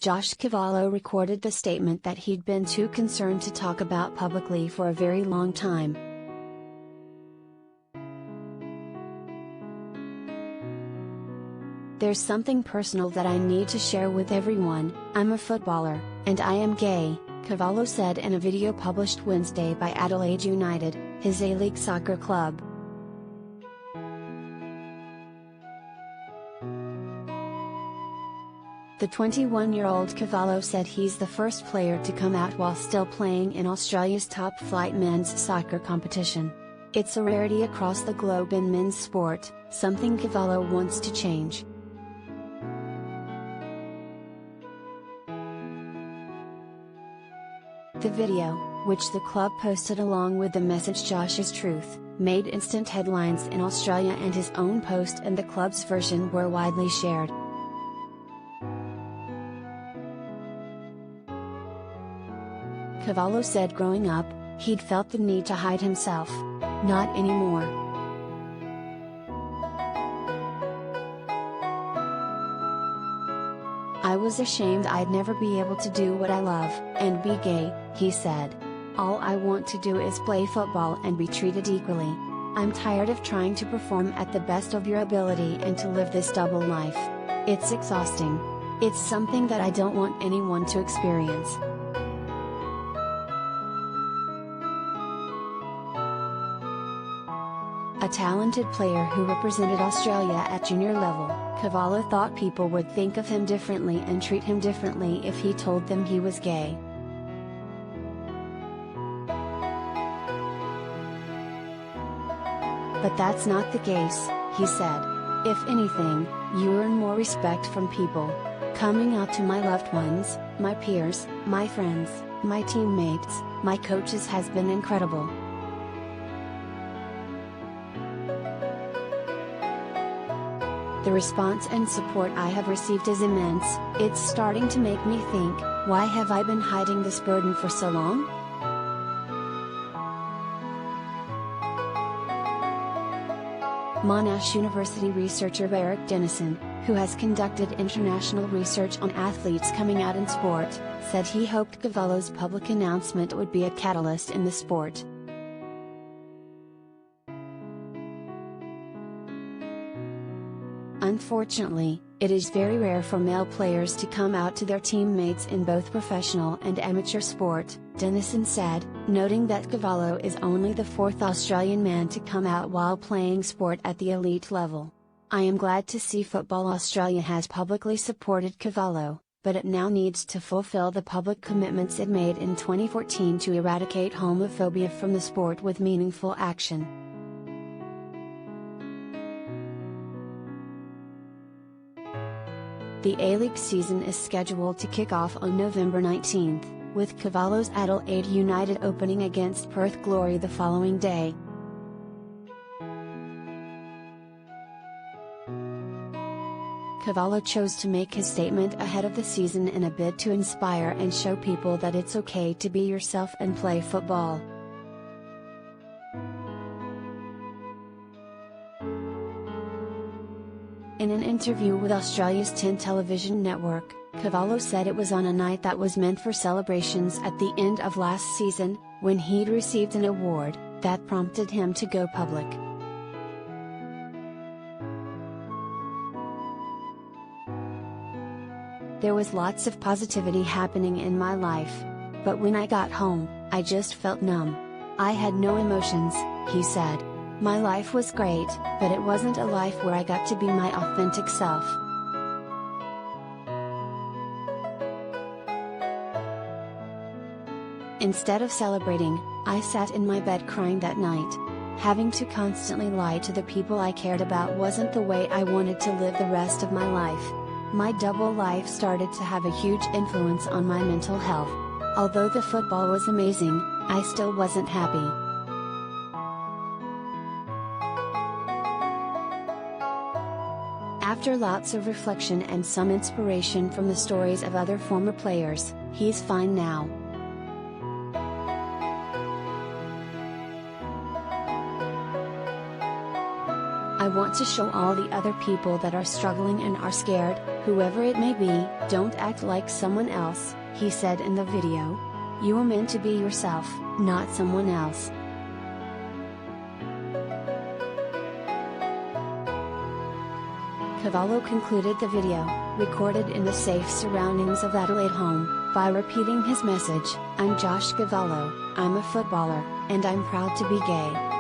Josh Cavallo recorded the statement that he'd been too concerned to talk about publicly for a very long time. "There's something personal that I need to share with everyone. I'm a footballer, and I am gay," Cavallo said in a video published Wednesday by Adelaide United, his A-League soccer club. The 21-year-old Cavallo said he's the first player to come out while still playing in Australia's top-flight men's soccer competition. "It's a rarity across the globe in men's sport, something Cavallo wants to change." The video, which the club posted along with the message "Josh's Truth," made instant headlines in Australia, and his own post and the club's version were widely shared. Cavallo said growing up, he'd felt the need to hide himself. "Not anymore. I was ashamed I'd never be able to do what I love, and be gay," he said. "All I want to do is play football and be treated equally. I'm tired of trying to perform at the best of your ability and to live this double life. It's exhausting. It's something that I don't want anyone to experience." A talented player who represented Australia at junior level, Cavallo thought people would think of him differently and treat him differently if he told them he was gay. "But that's not the case," he said. "If anything, you earn more respect from people. Coming out to my loved ones, my peers, my friends, my teammates, my coaches has been incredible. The response and support I have received is immense. It's starting to make me think, why have I been hiding this burden for so long?" Monash University researcher Eric Dennison, who has conducted international research on athletes coming out in sport, said he hoped Cavallo's public announcement would be a catalyst in the sport. "Unfortunately, it is very rare for male players to come out to their teammates in both professional and amateur sport," Dennison said, noting that Cavallo is only the fourth Australian man to come out while playing sport at the elite level. "I am glad to see Football Australia has publicly supported Cavallo, but it now needs to fulfill the public commitments it made in 2014 to eradicate homophobia from the sport with meaningful action." The A-League season is scheduled to kick off on November 19th, with Cavallo's Adelaide United opening against Perth Glory the following day. Cavallo chose to make his statement ahead of the season in a bid to inspire and show people that it's okay to be yourself and play football. In an interview with Australia's 10 television network, Cavallo said it was on a night that was meant for celebrations at the end of last season, when he'd received an award, that prompted him to go public. "There was lots of positivity happening in my life. But when I got home, I just felt numb. I had no emotions," he said. "My life was great, but it wasn't a life where I got to be my authentic self." "Instead of celebrating, I sat in my bed crying that night. Having to constantly lie to the people I cared about wasn't the way I wanted to live the rest of my life. My double life started to have a huge influence on my mental health. Although the football was amazing, I still wasn't happy." After lots of reflection and some inspiration from the stories of other former players, he's fine now. I want to show all the other people that are struggling and are scared, whoever it may be, don't act like someone else, he said in the video. You are meant to be yourself, not someone else. Cavallo concluded the video, recorded in the safe surroundings of Adelaide home, by repeating his message, "I'm Josh Cavallo, I'm a footballer, and I'm proud to be gay."